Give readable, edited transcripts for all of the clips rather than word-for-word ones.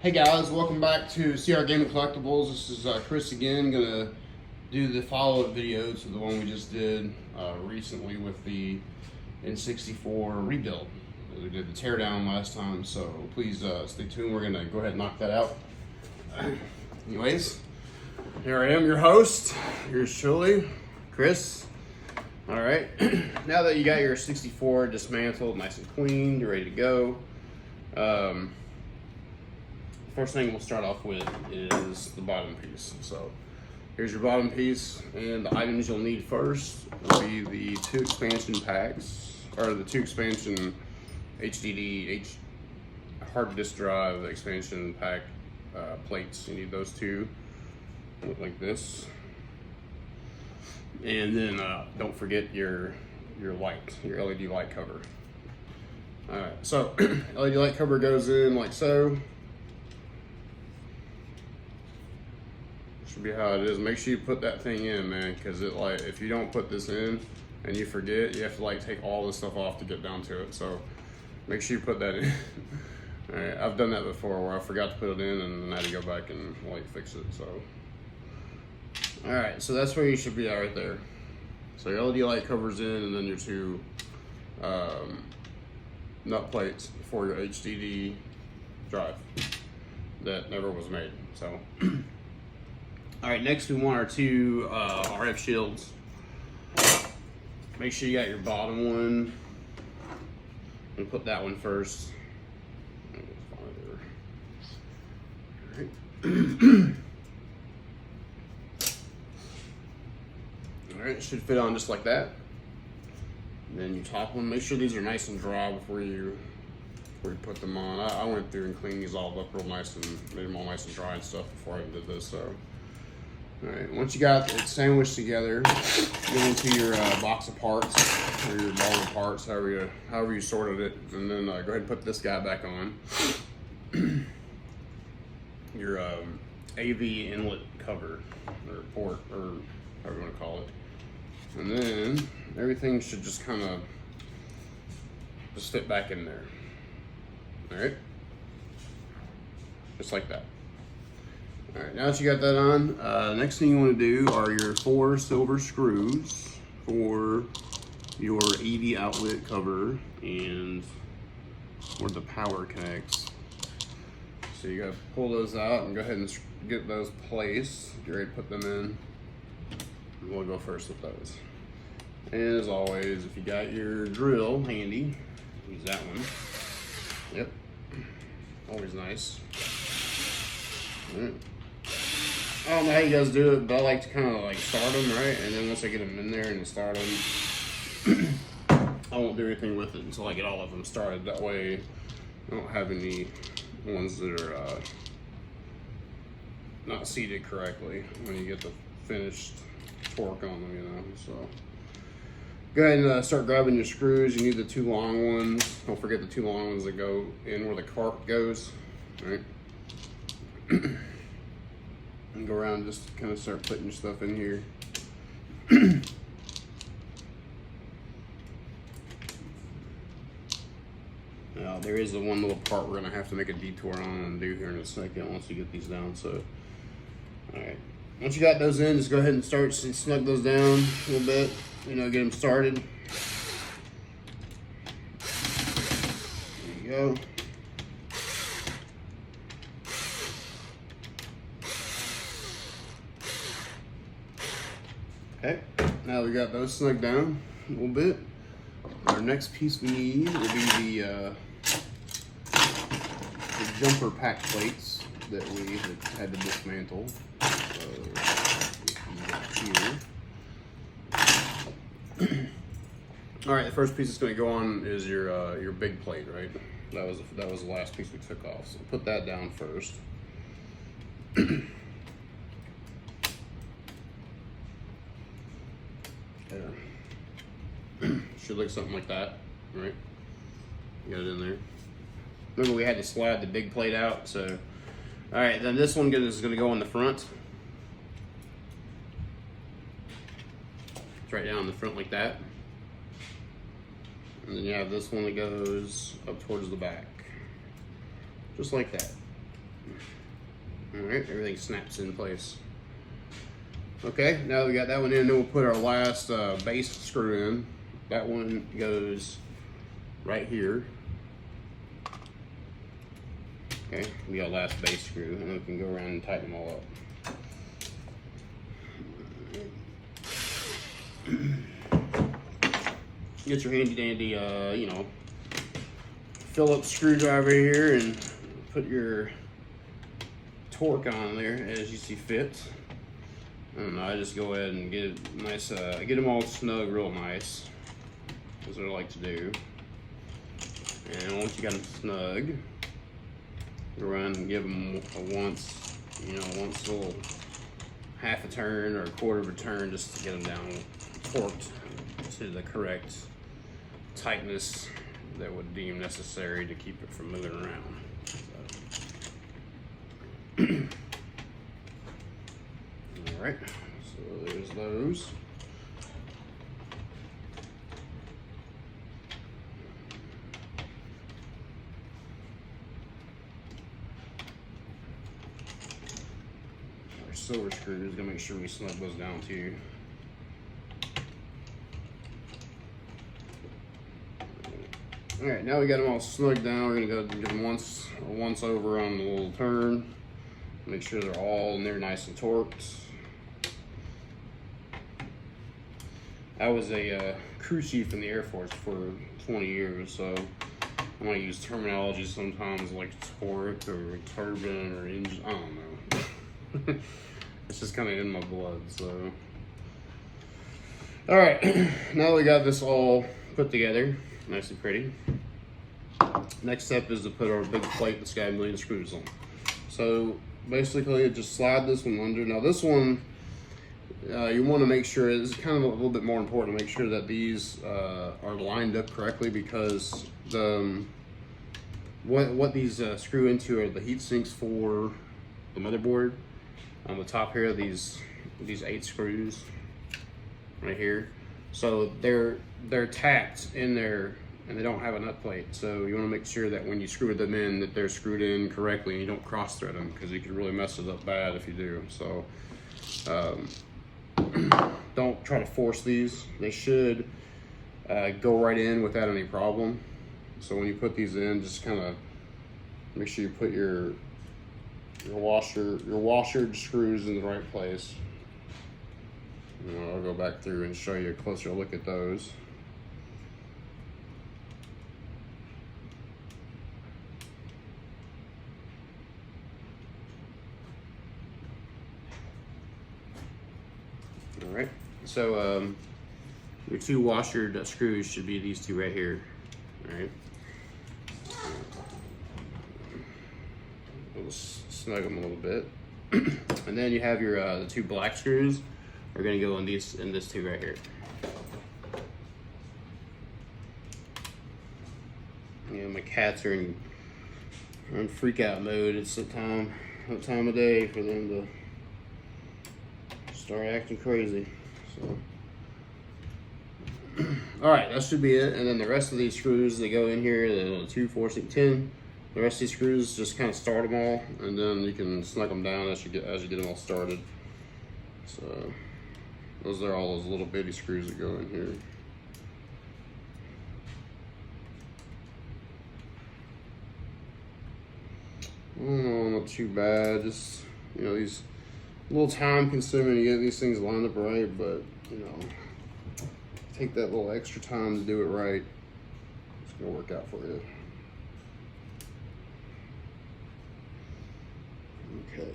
Hey guys, welcome back to CR Gaming Collectibles. This is Chris again, gonna do the follow-up video to the one we just did recently with the N64 Rebuild. We did the teardown last time, so please stay tuned. We're gonna go ahead and knock that out. Anyways, here I am, your host. Here's truly, Chris. All right, now that you got your 64 dismantled, nice and clean, you're ready to go. First thing we'll start off with is the bottom piece. So here's your bottom piece, and the items you'll need first will be the two expansion packs, or the two expansion HDD hard disk drive expansion pack plates. You need those two, look like this. And then don't forget your light, your LED light cover. All right, so LED light cover goes in like so. Should be how it is. Make sure you put that thing in, man, because it, like, if you don't put this in and you forget, you have to like take all this stuff off to get down to it. So make sure you put that in. All right, I've done that before where I forgot to put it in and then I had to go back and like fix it. So all right, so that's where you should be at right there. So your LED light covers in, and then your two nut plates for your HDD drive that never was made. So all right, next we want our two RF shields. Make sure you got your bottom one, and put that one first. All right. All right, it should fit on just like that. And then your top one, make sure these are nice and dry before you put them on. I went through and cleaned these all up real nice and made them all nice and dry and stuff before I did this. So. All right, once you got it sandwiched together, go into your box of parts, or your ball of parts, however you sorted it, and then go ahead and put this guy back on. Your AV inlet cover, or port, or however you want to call it. And then everything should just kind of just fit back in there. All right, just like that. All right, now that you got that on, next thing you want to do are your 4 silver screws for your AV outlet cover and where the power connects. So you gotta pull those out and go ahead and get those placed. Get ready to put them in. We'll go first with those. And as always, if you got your drill handy, use that one. Yep, always nice. All right. I don't know how you guys do it, but I like to kind of like start them, right? And then once I get them in there and start them, I won't do anything with it until I get all of them started. That way I don't have any ones that are not seated correctly when you get the finished torque on them, you know. So go ahead and start grabbing your screws. You need the 2 long ones. Don't forget the 2 long ones that go in where the cart goes, right? And go around and just kind of start putting your stuff in here. Now, there is the one little part we're gonna have to make a detour on and do here in a second once we get these down. So, all right, once you got those in, just go ahead and start snug those down a little bit. You know, get them started. There you go. Okay, now we got those snug down a little bit. Our next piece we need will be the jumper pack plates that we had to dismantle. So, here. All right, the first piece that's going to go on is your big plate, right? That was the last piece we took off. So put that down first. Should look something like that, right? Got it in there. Remember, we had to slide the big plate out. So, all right, then this one is going to go on the front. It's right down in the front like that. And then you have this one that goes up towards the back. Just like that. Alright, everything snaps in place. Okay, now that we got that one in, then we'll put our last base screw in. That one goes right here. Okay, we got last base screw, and then we can go around and tighten them all up. Get your handy dandy, you know, Phillips screwdriver here and put your torque on there as you see fit. I don't know, I just go ahead and get it nice, get them all snug real nice. That's what I like to do. And once you got them snug, go around and give them a once little half a turn or a quarter of a turn just to get them down torqued to the correct tightness that would deem necessary to keep it from moving around. All right, so there's those. Our silver screws, gonna make sure we snug those down too. All right, now we got them all snugged down. We're gonna go give them once over on the little turn. Make sure they're all in there nice and torqued. I was a crew chief in the Air Force for 20 years, so I might use terminology sometimes like torque or turbine or engine. I don't know. It's just kind of in my blood. So, all right, now that we got this all put together, nice and pretty. Next step is to put our big plate that's got a million screws on. So basically, just slide this one under. Now this one, you want to make sure, it's kind of a little bit more important to make sure that these are lined up correctly, because what these screw into are the heat sinks for the motherboard. On the top here, these 8 screws right here. So they're tacked in there and they don't have a nut plate. So you want to make sure that when you screw them in, that they're screwed in correctly and you don't cross thread them, because you can really mess it up bad if you do. So don't try to force these. They should go right in without any problem. So when you put these in, just kind of make sure you put your washer screws in the right place. You know, I'll go back through and show you a closer look at those. All right, so your 2 washer screws should be these 2 right here. All right, we'll snug them a little bit, and then you have your the 2 black screws are going to go in this 2 right here. You know, my cats are in freak out mode. It's that time of day for them to start acting crazy. So, all right, that should be it. And then the rest of these screws, they go in here, the 2, 4, 6, 10. The rest of these screws, just kind of start them all, and then you can snug them down as you get them all started. So those are all those little bitty screws that go in here. Oh, not too bad. Just, you know, these a little time consuming to get these things lined up right, but you know, take that little extra time to do it right. It's gonna work out for you. Okay.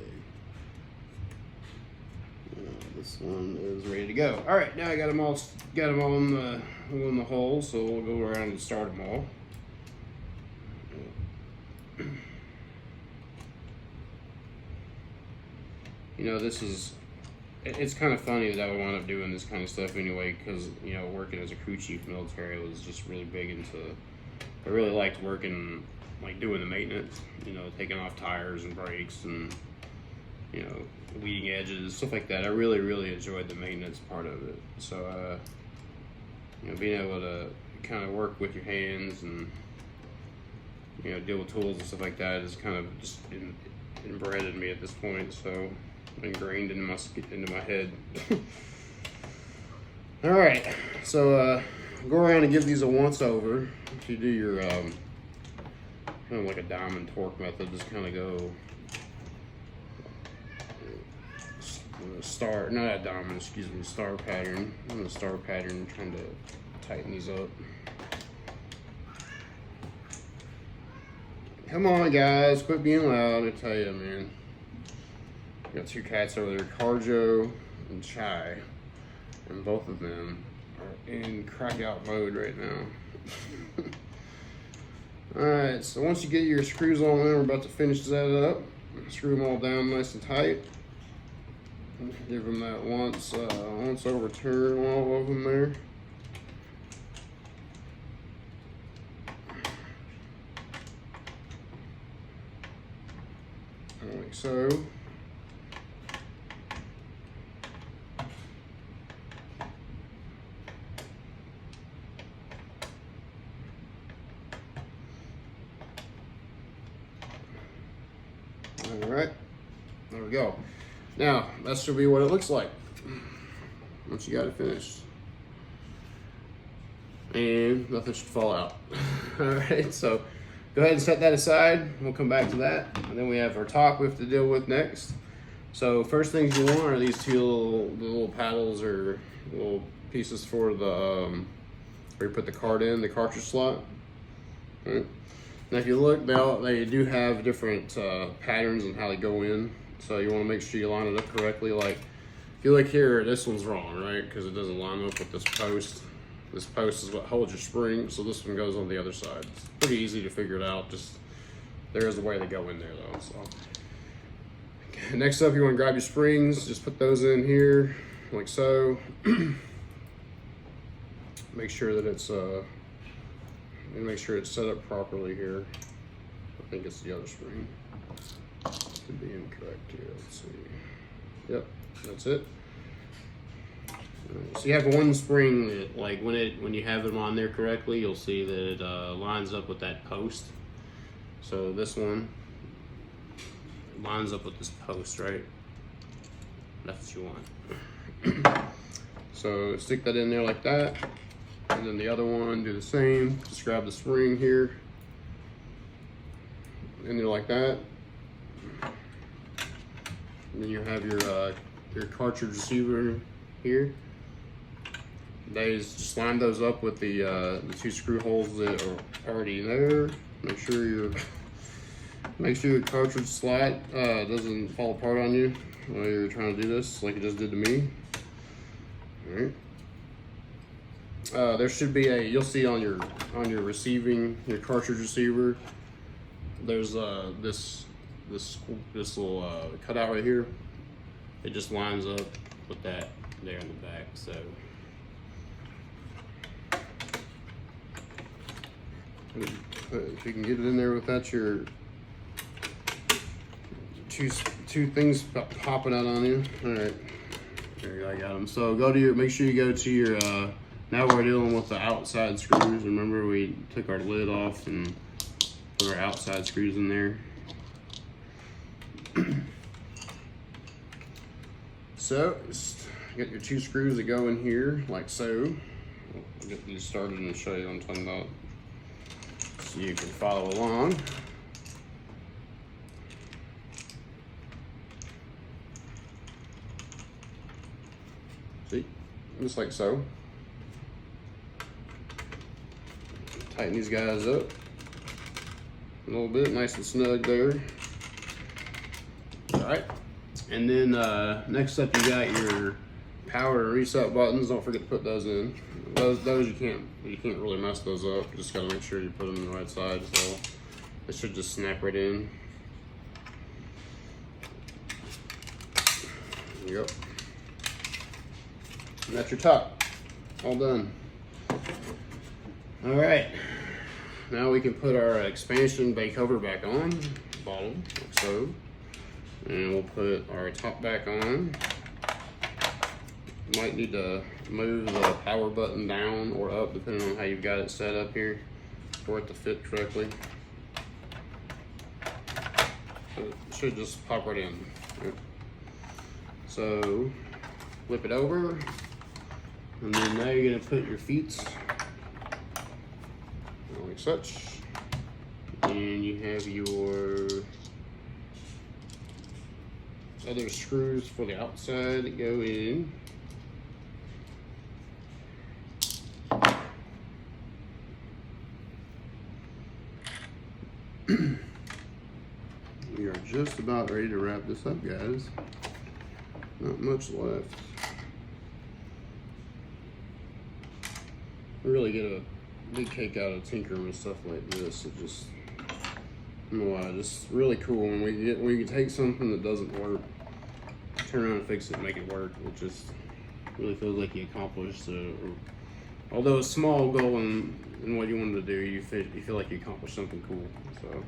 This one is ready to go. All right, now I got them all in the hole, so we'll go around and start them all. You know, it's kind of funny that I would wind up doing this kind of stuff anyway, because, you know, working as a crew chief military, was just really big into, I really liked working, like doing the maintenance, you know, taking off tires and brakes and, you know, leading edges, stuff like that. I really, really enjoyed the maintenance part of it. So, you know, being able to kind of work with your hands and, you know, deal with tools and stuff like that is kind of just inbred in me at this point, so ingrained into my head. All right, so go around and give these a once over. If you do your kind of like a diamond torque method, just kind of go star, not a diamond, excuse me, star pattern. I'm the star pattern, trying to tighten these up. Come on, guys, quit being loud. I tell you, man. Got two cats over there, Carjo and Chai, and both of them are in crack out mode right now. All right, so once you get your screws on in, we're about to finish that up. Screw them all down nice and tight. Give them that once over turn, all of them there. Like so. All right, there we go. Now, that should be what it looks like once you got it finished. And nothing should fall out. All right, so go ahead and set that aside. We'll come back to that. And then we have our top we have to deal with next. So first things you want are these two little paddles or little pieces for the, where you put the card in, the cartridge slot. All right. Now if you look, they do have different patterns and how they go in. So you want to make sure you line it up correctly. Like if you look here, this one's wrong, right? Because it doesn't line up with this post. This post is what holds your spring, so this one goes on the other side. It's pretty easy to figure it out. Just there is a way to go in there though. So okay, next up, you want to grab your springs. Just put those in here like so. Make sure that it's make sure it's set up properly here. I think it's the other spring. Could be incorrect here. Let's see. Yep, that's it. So you have one spring that, like, when you have them on there correctly, you'll see that it lines up with that post. So this one lines up with this post, right? That's what you want. So stick that in there like that, and then the other one do the same. Just grab the spring here in there like that. And then you have your cartridge receiver here. They just line those up with the two screw holes that are already there. Make sure your cartridge slot doesn't fall apart on you while you're trying to do this, like it just did to me. All right. There should be you'll see on your your cartridge receiver. There's this little cutout right here. It just lines up with that there in the back. So if you can get it in there without your two things popping out on you. All right, there you go, I got them. So make sure you go to your, now we're dealing with the outside screws. Remember we took our lid off and put our outside screws in there. So get your two screws that go in here like so. I'll get these started and show you what I'm talking about so you can follow along. See, just like so. Tighten these guys up a little bit, nice and snug there. All right, and then next up you got your power and reset buttons. Don't forget to put those in. Those you can't really mess those up. You just gotta make sure you put them in the right side. So it should just snap right in. There you go. And that's your top. All done. All right. Now we can put our expansion bay cover back on, bottom, like so. And we'll put our top back on. Might need to move the power button down or up depending on how you've got it set up here for it to fit correctly. So it should just pop right in. Right. So flip it over, and then now you're gonna put your feet like such, and you have your other screws for the outside that go in. We are just about ready to wrap this up, guys. Not much left. I really get a big kick out of tinkering with stuff like this. It just, I don't know why, just really cool when we take something that doesn't work, turn around and fix it and make it work. It just really feels like you accomplished although a small goal in what you wanted to do, you feel like you accomplished something cool. So.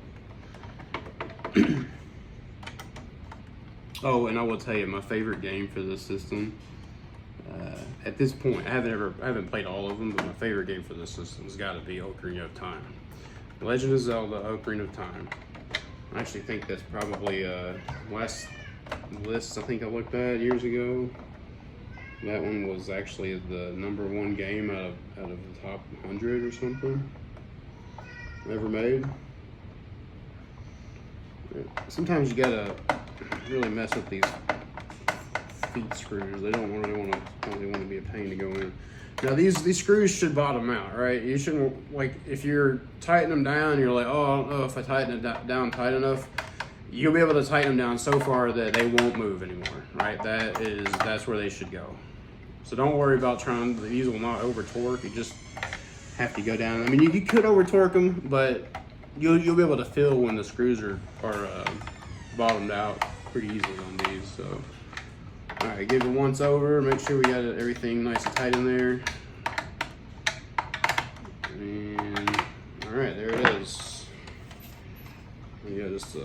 Oh, and I will tell you, my favorite game for this system, at this point, I haven't played all of them, but my favorite game for this system has got to be Ocarina of Time. Legend of Zelda: Ocarina of Time. I actually think that's probably last list I think I looked at years ago. That one was actually the #1 game out of the top 100 or something ever made. Sometimes you gotta really mess with these feet screws. They don't really want to be a pain to go in. Now these screws should bottom out, right? You shouldn't, like, if you're tightening them down, you're like, oh, I don't know if I tighten it down tight enough. You'll be able to tighten them down so far that they won't move anymore, right? That's where they should go. So don't worry about these will not over torque. You just have to go down. I mean, you could over torque them, but you'll be able to feel when the screws are bottomed out pretty easily on these. So, all right, give it once over. Make sure we got everything nice and tight in there. And all right, there it is. Yeah, just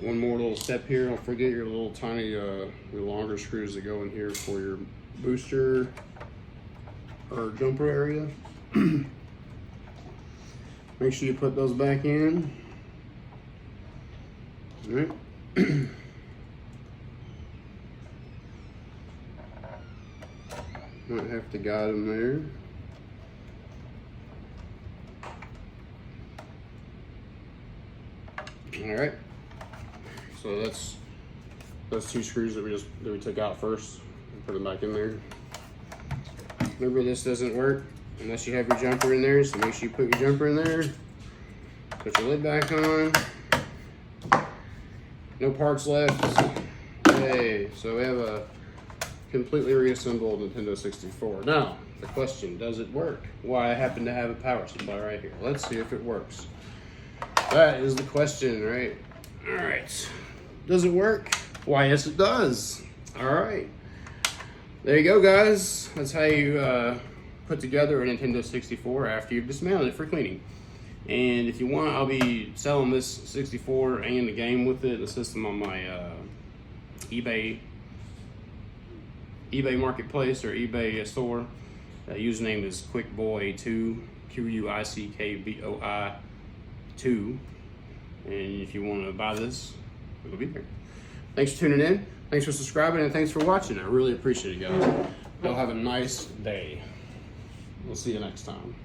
one more little step here. Don't forget your little tiny, your longer screws that go in here for your booster or jumper area. Make sure you put those back in. All right. Might have to guide them there. All right. So that's those two screws that we took out first and put them back in there. Remember, this doesn't work unless you have your jumper in there, so make sure you put your jumper in there. Put your lid back on. No parts left. Hey, so we have a completely reassembled Nintendo 64. Now, the question, does it work? Well, I happen to have a power supply right here. Let's see if it works. That is the question, right? All right. Does it work? Why, yes, it does. All right. There you go, guys. That's how you put together a Nintendo 64 after you've dismantled it for cleaning. And if you want, I'll be selling this 64 and the game with it, the system, on my eBay marketplace or eBay store. Username is QuickBoy2, QUICKBOI 2. And if you want to buy this, it'll be there. Thanks for tuning in. Thanks for subscribing, and thanks for watching. I really appreciate it, guys. Y'all have a nice day. We'll see you next time.